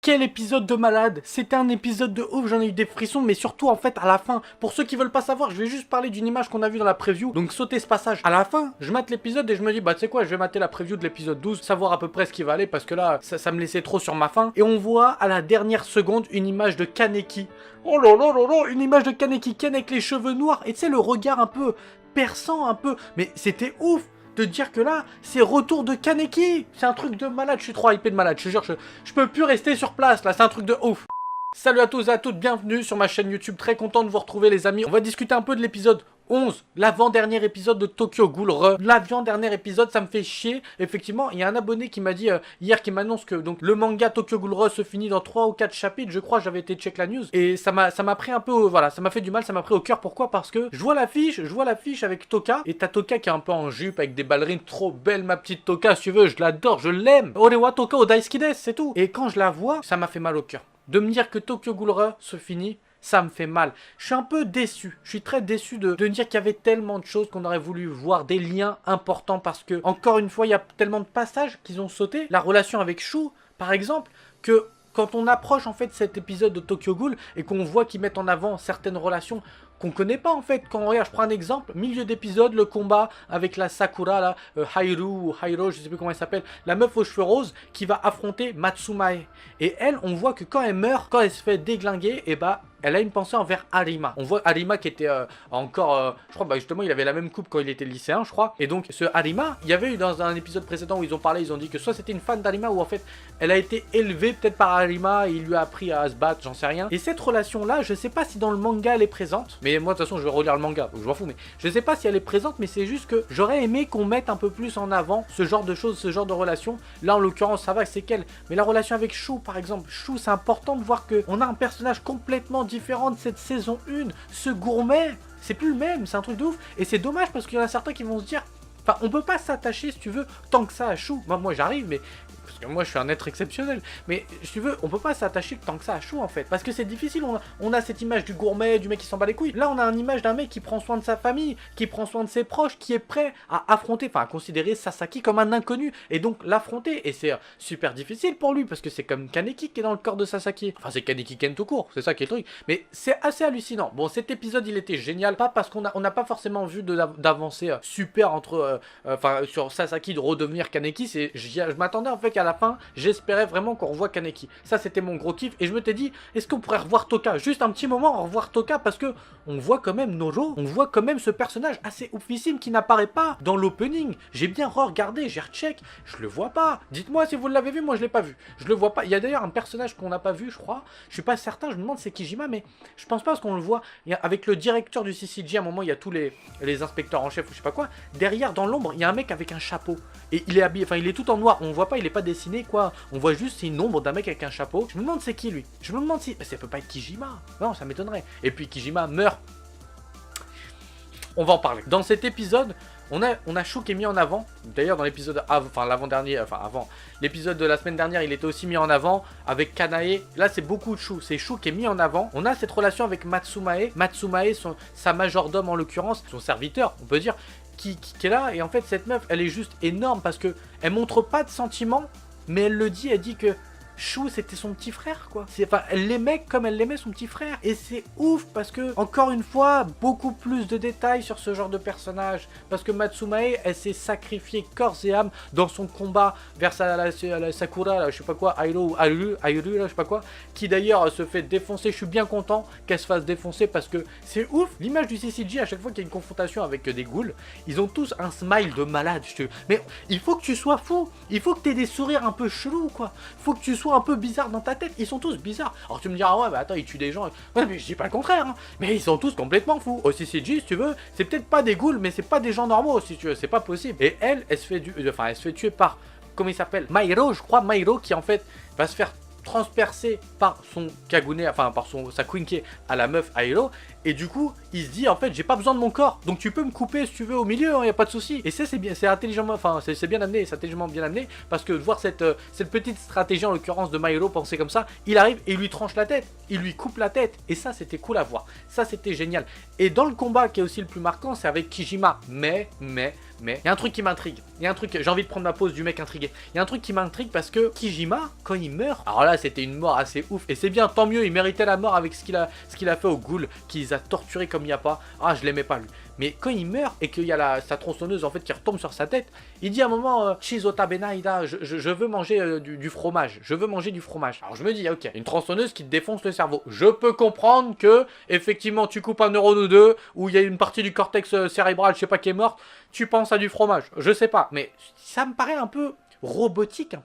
Quel épisode de malade! C'était un épisode de ouf, j'en ai eu des frissons, mais surtout en fait à la fin. Pour ceux qui veulent pas savoir, je vais juste parler d'une image qu'on a vue dans la preview, donc sautez ce passage. À la fin, je mate l'épisode et je me dis, bah tu sais quoi, je vais mater la preview de l'épisode 12, savoir à peu près ce qui va aller, parce que là, ça me laissait trop sur ma faim. Et on voit à la dernière seconde une image de Kaneki. Oh là là là là, une image de Kaneki Ken avec les cheveux noirs, et tu sais le regard un peu perçant, un peu, mais c'était ouf! De dire que là, c'est retour de Kaneki. C'est un truc de malade, je suis trop hypé de malade, je te jure, je peux plus rester sur place, là, c'est un truc de ouf. Salut à tous et à toutes, bienvenue sur ma chaîne YouTube, très content de vous retrouver les amis. On va discuter un peu de l'épisode 11, l'avant-dernier épisode de Tokyo Ghoul Re. L'avant-dernier épisode, ça me fait chier. Effectivement, il y a un abonné qui m'a dit hier, qui m'annonce que donc le manga Tokyo Ghoul Re se finit dans 3 ou 4 chapitres. Je crois, j'avais été check la news. Et ça m'a pris un peu, voilà, ça m'a fait du mal, ça m'a pris au cœur. Pourquoi? Parce que je vois l'affiche avec Toka. Et t'as Toka qui est un peu en jupe avec des ballerines trop belles, ma petite Toka, si tu veux, je l'adore, je l'aime. Orewa Toka o Daisuki desu, c'est tout. Et quand je la vois, ça m'a fait mal au cœur. De me dire que Tokyo Ghoul Re se finit, ça me fait mal. Je suis un peu déçu. Je suis très déçu de me dire qu'il y avait tellement de choses qu'on aurait voulu voir, des liens importants parce que, encore une fois, il y a tellement de passages qu'ils ont sauté. La relation avec Shu, par exemple, que quand on approche en fait cet épisode de Tokyo Ghoul et qu'on voit qu'ils mettent en avant certaines relations qu'on connaît pas en fait. Quand on regarde, je prends un exemple, milieu d'épisode, le combat avec la Sakura, là, Hairu ou Hairo, je sais plus comment elle s'appelle, la meuf aux cheveux roses qui va affronter Matsumae. Et elle, on voit que quand elle meurt, quand elle se fait déglinguer, et bah elle a une pensée envers Arima. On voit Arima qui était encore, je crois, bah justement, il avait la même coupe quand il était lycéen, je crois. Et donc, ce Arima, il y avait eu dans un épisode précédent où ils ont parlé, ils ont dit que soit c'était une fan d'Arima ou en fait, elle a été élevée peut-être par Arima et il lui a appris à se battre, j'en sais rien. Et cette relation-là, je sais pas si dans le manga elle est présente, mais moi de toute façon, je vais relire le manga, donc je m'en fous, mais je sais pas si elle est présente, mais c'est juste que j'aurais aimé qu'on mette un peu plus en avant ce genre de choses, ce genre de relation. Là, en l'occurrence, ça va, c'est qu'elle. Mais la relation avec Shu, par exemple, Shu, c'est important de voir qu'on a un personnage complètement différent de cette saison 1. Ce gourmet, c'est plus le même, c'est un truc de ouf. Et c'est dommage parce qu'il y en a certains qui vont se dire, enfin, on peut pas s'attacher, si tu veux, tant que ça à Shu. Moi j'arrive, mais parce que moi je suis un être exceptionnel, mais si tu veux, on peut pas s'attacher tant que ça à Shu en fait, parce que c'est difficile. On a cette image du gourmet, du mec qui s'en bat les couilles. Là on a une image d'un mec qui prend soin de sa famille, qui prend soin de ses proches, qui est prêt à affronter, enfin à considérer Sasaki comme un inconnu, et donc l'affronter, et c'est super difficile pour lui, parce que c'est comme Kaneki qui est dans le corps de Sasaki, enfin c'est Kaneki Ken tout court, c'est ça qui est le truc, mais c'est assez hallucinant. Bon, cet épisode il était génial, pas parce qu'on n'a pas forcément vu d'avancée super entre, enfin sur Sasaki de redevenir Kaneki, je m'attendais en fait qu'à la fin, j'espérais vraiment qu'on revoie Kaneki. Ça, c'était mon gros kiff. Et je me t'ai dit, est-ce qu'on pourrait revoir Toka? Juste un petit moment, revoir Toka, parce que on voit quand même Noro, on voit quand même ce personnage assez oufissime qui n'apparaît pas dans l'opening. J'ai bien re-regardé, j'ai recheck, je le vois pas. Dites-moi si vous l'avez vu, moi je l'ai pas vu. Je le vois pas. Il y a d'ailleurs un personnage qu'on n'a pas vu, je crois. Je suis pas certain, je me demande c'est Kijima, mais je pense pas parce qu'on le voit. Avec le directeur du CCG, à un moment, il y a tous les inspecteurs en chef ou je sais pas quoi. Derrière, dans l'ombre, il y a un mec avec un chapeau. Et il est habillé, enfin il est tout en noir, on voit pas, il est pas dessiné quoi, on voit juste c'est une ombre d'un mec avec un chapeau. Je me demande c'est qui lui, je me demande si, mais ça peut pas être Kijima, non ça m'étonnerait. Et puis Kijima meurt, on va en parler. Dans cet épisode, on a Shu qui est mis en avant, d'ailleurs dans l'épisode, enfin l'avant-dernier, enfin avant, l'épisode de la semaine dernière il était aussi mis en avant avec Kanae, là c'est beaucoup de Shu, c'est Shu qui est mis en avant. On a cette relation avec Matsumae, sa majordome en l'occurrence, son serviteur on peut dire, qui est là, et en fait cette meuf elle est juste énorme parce que elle montre pas de sentiments, mais elle le dit, elle dit que Shu c'était son petit frère quoi. Enfin elle l'aimait comme elle l'aimait son petit frère. Et c'est ouf parce que encore une fois beaucoup plus de détails sur ce genre de personnage. Parce que Matsumae elle s'est sacrifiée corps et âme dans son combat vers la Sakura là, je sais pas quoi, Airu là je sais pas quoi. Qui d'ailleurs se fait défoncer. Je suis bien content qu'elle se fasse défoncer parce que c'est ouf. L'image du CCG à chaque fois qu'il y a une confrontation avec des ghouls, ils ont tous un smile de malade. Mais il faut que tu sois fou. Il faut que tu aies des sourires un peu chelous quoi. Faut que tu sois un peu bizarre dans ta tête, ils sont tous bizarres. Alors tu me diras, ouais, bah attends, ils tuent des gens. Ouais, mais je dis pas le contraire, hein. Mais ils sont tous complètement fous. Au CCG, si tu veux, c'est peut-être pas des ghouls, mais c'est pas des gens normaux, si tu veux, c'est pas possible. Et elle se fait elle se fait tuer par, comment il s'appelle, Mairo, je crois, Mairo, qui en fait va se faire transpercé par son Kagune, enfin par sa Quinke à la meuf Airo, et du coup il se dit en fait j'ai pas besoin de mon corps, donc tu peux me couper si tu veux au milieu, hein, y a pas de souci. Et ça c'est bien, c'est intelligemment, enfin c'est bien amené, c'est intelligemment bien amené, parce que de voir cette petite stratégie en l'occurrence de Mairo penser comme ça, il arrive et il lui tranche la tête, il lui coupe la tête, et ça c'était cool à voir, ça c'était génial. Et dans le combat qui est aussi le plus marquant, c'est avec Kijima, mais Mais il y a un truc qui m'intrigue. Il y a un truc, j'ai envie de prendre ma pause du mec intrigué. Il y a un truc qui m'intrigue parce que Kijima, quand il meurt, alors là c'était une mort assez ouf. Et c'est bien, tant mieux, il méritait la mort avec ce qu'il a fait au ghoul, qui les a torturés comme il n'y a pas. Ah, je l'aimais pas lui. Mais quand il meurt et qu'il y a sa tronçonneuse en fait qui retombe sur sa tête, il dit à un moment Shizota Benaida, je veux manger du fromage. Je veux manger du fromage. Alors je me dis, ok, une tronçonneuse qui te défonce le cerveau. Je peux comprendre que, effectivement, tu coupes un neurone ou deux, ou il y a une partie du cortex cérébral, je sais pas qui est morte, tu penses à du fromage. Je sais pas, mais ça me paraît un peu robotique,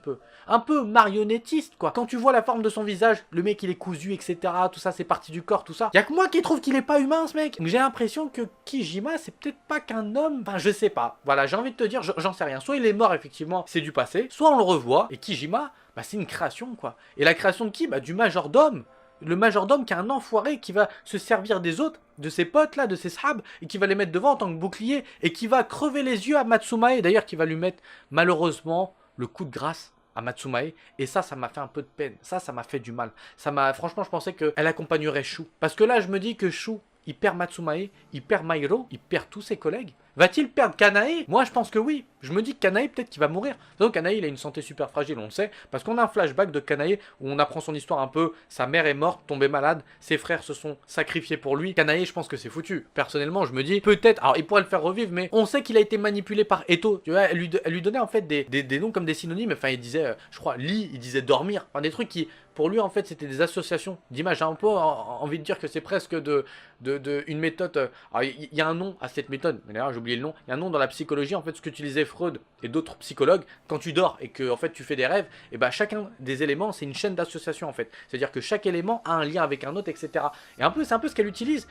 un peu marionnettiste quoi. Quand tu vois la forme de son visage, le mec il est cousu, etc. Tout ça c'est parti du corps, tout ça. Y'a que moi qui trouve qu'il est pas humain ce mec. J'ai l'impression que Kijima c'est peut-être pas qu'un homme. Enfin je sais pas. Voilà, j'ai envie de te dire, j'en sais rien. Soit il est mort effectivement, c'est du passé. Soit on le revoit et Kijima, bah c'est une création quoi. Et la création de qui? Bah du majordome. Le majordome qui est un enfoiré qui va se servir des autres, de ses potes là, de ses sahabs, et qui va les mettre devant en tant que bouclier, et qui va crever les yeux à Matsumae, d'ailleurs qui va lui mettre malheureusement le coup de grâce à Matsumae, et ça m'a fait un peu de peine, ça m'a fait du mal. Franchement je pensais qu'elle accompagnerait Shu, parce que là je me dis que Shu, il perd Matsumae, il perd Mairo, il perd tous ses collègues. Va-t-il perdre Kanae? Moi je pense que oui. Je me dis que Kanae peut-être qu'il va mourir. Donc Kanae il a une santé super fragile, on le sait. Parce qu'on a un flashback de Kanae où on apprend son histoire un peu. Sa mère est morte, tombée malade. Ses frères se sont sacrifiés pour lui. Kanae je pense que c'est foutu. Personnellement je me dis peut-être, alors il pourrait le faire revivre. Mais on sait qu'il a été manipulé par Eto. Tu vois, elle lui donnait en fait des noms comme des synonymes. Enfin il disait, je crois, lit, il disait dormir. Enfin des trucs qui... Pour lui, en fait, c'était des associations d'images. J'ai un peu envie de dire que c'est presque une méthode. Alors, il y a un nom à cette méthode. Mais d'ailleurs, j'ai oublié le nom. Il y a un nom dans la psychologie, en fait, ce qu'utilisaient Freud et d'autres psychologues. Quand tu dors et que, en fait, tu fais des rêves, et ben chacun des éléments, c'est une chaîne d'association, en fait. C'est-à-dire que chaque élément a un lien avec un autre, etc. Et c'est un peu ce qu'elle utilise.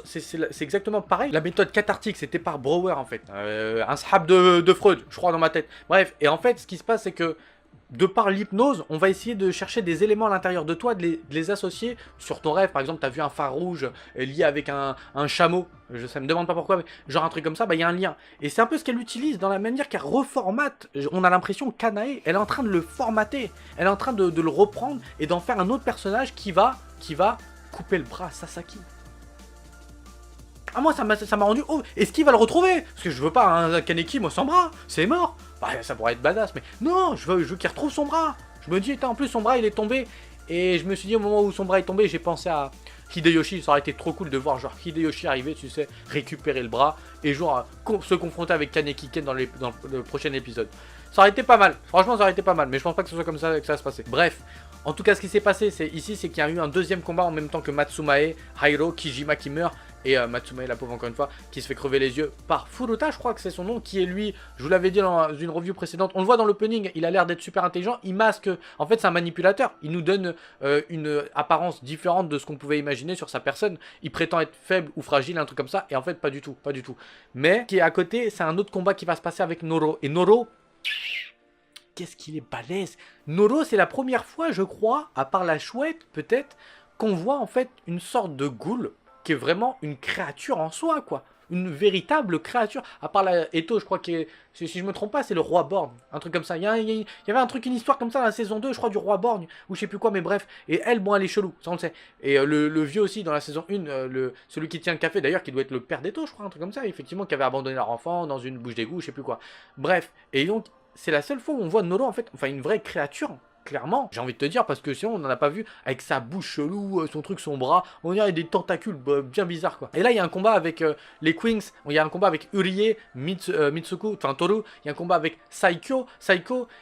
C'est exactement pareil. La méthode cathartique, c'était par Brouwer, en fait. Un sahab de Freud, je crois, dans ma tête. Bref, et en fait, ce qui se passe, c'est que de par l'hypnose, on va essayer de chercher des éléments à l'intérieur de toi, de les associer sur ton rêve. Par exemple, tu as vu un phare rouge lié avec un chameau. Ça me demande pas pourquoi, mais genre un truc comme ça, bah il y a un lien. Et c'est un peu ce qu'elle utilise dans la manière qu'elle reformate. On a l'impression que Kanae, elle est en train de le formater. Elle est en train de le reprendre et d'en faire un autre personnage qui va couper le bras à Sasaki. Ah moi ça m'a rendu... Oh, est-ce qu'il va le retrouver? Parce que je veux pas un Kaneki, moi sans bras, c'est mort. Bah ça pourrait être badass, mais non, je veux qu'il retrouve son bras. Je me dis, en plus son bras il est tombé. Et je me suis dit au moment où son bras est tombé, j'ai pensé à Hideyoshi. Ça aurait été trop cool de voir genre Hideyoshi arriver, tu sais, récupérer le bras. Et genre se confronter avec Kaneki Ken dans le prochain épisode. Ça aurait été pas mal, franchement ça aurait été pas mal. Mais je pense pas que ce soit comme ça que ça va se passer. Bref. En tout cas, ce qui s'est passé ici, c'est qu'il y a eu un deuxième combat en même temps que Matsumae, Hairo, Kijima qui meurt, et Matsumae, la pauvre encore une fois, qui se fait crever les yeux par Furuta, je crois que c'est son nom, qui est lui, je vous l'avais dit dans une review précédente, on le voit dans l'opening, il a l'air d'être super intelligent, il masque, en fait c'est un manipulateur, il nous donne une apparence différente de ce qu'on pouvait imaginer sur sa personne, il prétend être faible ou fragile, un truc comme ça, et en fait pas du tout. Mais, qui est à côté, c'est un autre combat qui va se passer avec Noro, et Noro... Qu'est-ce qu'il est balèze. Noro, c'est la première fois, je crois, à part la chouette, peut-être, qu'on voit en fait une sorte de ghoul qui est vraiment une créature en soi, quoi. Une véritable créature. À part la Eto, je crois que, si je me trompe pas, c'est le roi Borgne. Un truc comme ça. Il y avait un truc, une histoire comme ça dans la saison 2, je crois, du roi Borgne, ou je sais plus quoi, mais bref. Et elle, bon, elle est chelou, ça on le sait. Et le vieux aussi, dans la saison 1, celui qui tient le café, d'ailleurs, qui doit être le père d'Eto, je crois, un truc comme ça, effectivement, qui avait abandonné leur enfant dans une bouche d'égout, je sais plus quoi. Bref. Et donc, c'est la seule fois où on voit Noro, en fait, enfin, une vraie créature. Clairement, j'ai envie de te dire, parce que sinon on n'en a pas vu, avec sa bouche chelou, son truc, son bras, on dirait des tentacules bien bizarres quoi. Et là il y a un combat avec les Queens, il y a un combat avec Urie, Mitsuko, enfin Toru, il y a un combat avec Saiko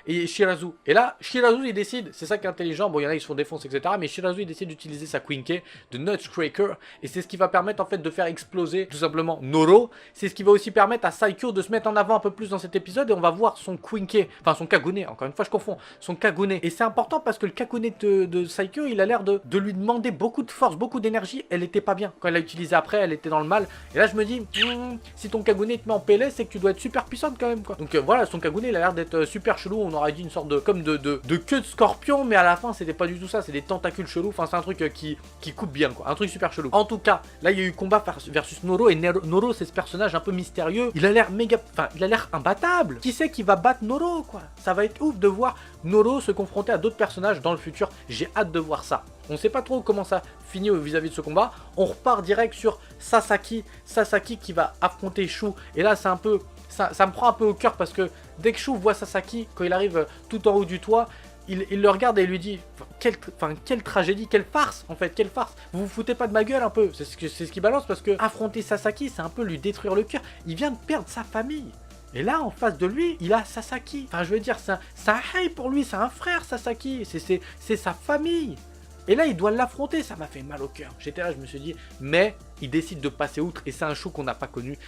et Shirazu. Et là, Shirazu il décide, c'est ça qui est intelligent, bon il y en a qui se font défoncer etc. Mais Shirazu il décide d'utiliser sa Quinke de Nutcracker, et c'est ce qui va permettre en fait de faire exploser tout simplement Noro. C'est ce qui va aussi permettre à Saiko de se mettre en avant un peu plus dans cet épisode, et on va voir son Quinke, enfin son Kagune, encore une fois je confonds, son Kagune. Et c'est important parce que le Kagune de Saikyo, il a l'air de lui demander beaucoup de force, beaucoup d'énergie. Elle était pas bien. Quand elle l'a utilisé après, elle était dans le mal. Et là, je me dis, si ton Kagune te met en PLS, c'est que tu dois être super puissante quand même, quoi. Donc voilà, son Kagune, il a l'air d'être super chelou. On aurait dit une sorte de queue de scorpion, mais à la fin, c'était pas du tout ça. C'est des tentacules chelous. Enfin, c'est un truc qui coupe bien, quoi. Un truc super chelou. En tout cas, là, il y a eu combat versus Noro. Et Noro, c'est ce personnage un peu mystérieux. Il a l'air enfin, il a l'air imbattable. Qui c'est qui va battre Noro, quoi? Ça va être ouf de voir Noro se confronter à d'autres personnages dans le futur. J'ai hâte de voir ça. On sait pas trop comment ça finit vis-à-vis de ce combat. On repart direct sur Sasaki qui va affronter Shu. Et là c'est un peu ça me prend un peu au cœur parce que dès que Shu voit Sasaki, quand il arrive tout en haut du toit, il le regarde et il lui dit quelle tragédie, quelle farce en fait, quelle farce. Vous vous foutez pas de ma gueule un peu. C'est ce qui balance parce que affronter Sasaki, c'est un peu lui détruire le cœur. Il vient de perdre sa famille. Et là, en face de lui, il a Sasaki. Enfin, je veux dire, c'est un hype pour lui, c'est un frère Sasaki. C'est sa famille. Et là, il doit l'affronter, ça m'a fait mal au cœur. J'étais là, je me suis dit, mais il décide de passer outre et c'est un Shu qu'on n'a pas connu.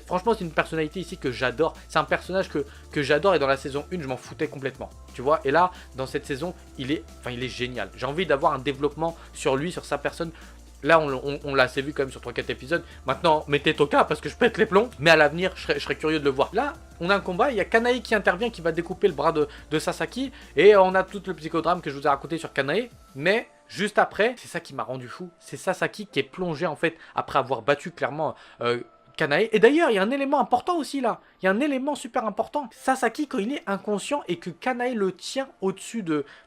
Franchement, c'est une personnalité ici que j'adore. C'est un personnage que j'adore et dans la saison 1, je m'en foutais complètement. Tu vois, et là, dans cette saison, il est génial. J'ai envie d'avoir un développement sur lui, sur sa personne. Là, on l'a assez vu quand même sur 3-4 épisodes. Maintenant, mettez Toka parce que je pète les plombs. Mais à l'avenir, je serais curieux de le voir. Là, on a un combat. Il y a Kanae qui intervient, qui va découper le bras de Sasaki. Et on a tout le psychodrame que je vous ai raconté sur Kanae. Mais juste après, c'est ça qui m'a rendu fou. C'est Sasaki qui est plongé en fait après avoir battu clairement Kanae. Et d'ailleurs, il y a un élément important aussi là. Il y a un élément super important. Sasaki, quand il est inconscient et que Kanae le tient au-dessus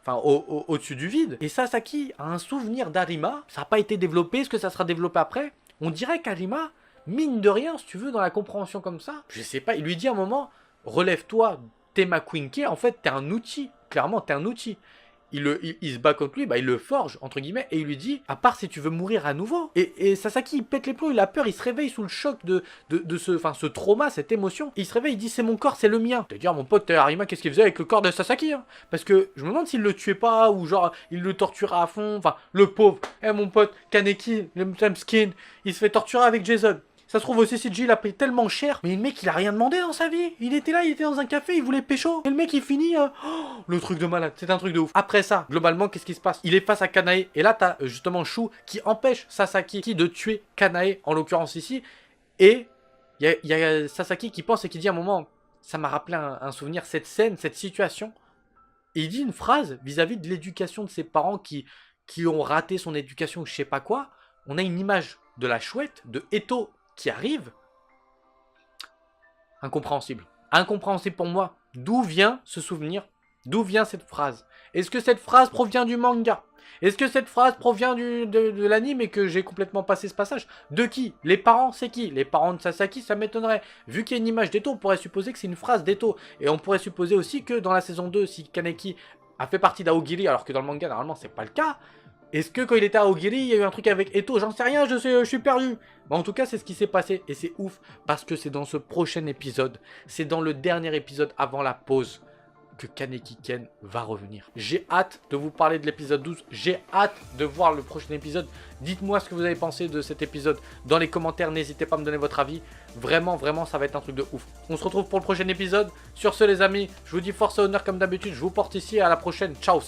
au-dessus du vide. Et Sasaki a un souvenir d'Arima. Ça n'a pas été développé. Est-ce que ça sera développé après? On dirait qu'Arima, mine de rien, si tu veux, dans la compréhension comme ça, je sais pas, il lui dit à un moment, relève-toi, t'es ma Quinke, en fait, t'es un outil. Clairement, t'es un outil. Il se bat contre lui, il le forge, entre guillemets, et il lui dit, à part si tu veux mourir à nouveau. Et Sasaki, il pète les plombs, il a peur, il se réveille sous le choc de ce trauma, cette émotion. Il se réveille, il dit, c'est mon corps, c'est le mien. C'est-à-dire, mon pote Arima, qu'est-ce qu'il faisait avec le corps de Sasaki hein? Parce que je me demande s'il le tuait pas, ou genre, il le torturait à fond. Enfin, le pauvre, mon pote, Kaneki, le skin, il se fait torturer avec Jason. Ça se trouve au CCG, il a payé tellement cher. Mais le mec, il a rien demandé dans sa vie. Il était là, il était dans un café, il voulait pécho. Et le mec, il finit... le truc de malade, c'est un truc de ouf. Après ça, globalement, qu'est-ce qui se passe? Il est face à Kanae. Et là, t'as justement Shu qui empêche Sasaki de tuer Kanae, en l'occurrence ici. Et il y a Sasaki qui pense et qui dit à un moment... Ça m'a rappelé un souvenir, cette scène, cette situation. Et il dit une phrase vis-à-vis de l'éducation de ses parents qui ont raté son éducation ou je sais pas quoi. On a une image de la chouette, de Eto qui arrive. Incompréhensible. Incompréhensible pour moi. D'où vient ce souvenir? D'où vient cette phrase? Est-ce que cette phrase provient du manga? Est-ce que cette phrase provient de l'anime et que j'ai complètement passé ce passage? De qui? Les parents, c'est qui? Les parents de Sasaki, ça m'étonnerait. Vu qu'il y a une image d'Eto, on pourrait supposer que c'est une phrase d'Eto. Et on pourrait supposer aussi que dans la saison 2, si Kaneki a fait partie d'Aogiri, alors que dans le manga, normalement, c'est pas le cas. Est-ce que quand il était à Aogiri, il y a eu un truc avec Eto? J'en sais rien, je suis perdu. Mais en tout cas, c'est ce qui s'est passé. Et c'est ouf, parce que c'est dans ce prochain épisode, c'est dans le dernier épisode avant la pause, que Kaneki Ken va revenir. J'ai hâte de vous parler de l'épisode 12. J'ai hâte de voir le prochain épisode. Dites-moi ce que vous avez pensé de cet épisode dans les commentaires. N'hésitez pas à me donner votre avis. Vraiment, vraiment, ça va être un truc de ouf. On se retrouve pour le prochain épisode. Sur ce, les amis, je vous dis force et honneur comme d'habitude. Je vous porte ici. À la prochaine. Ciao.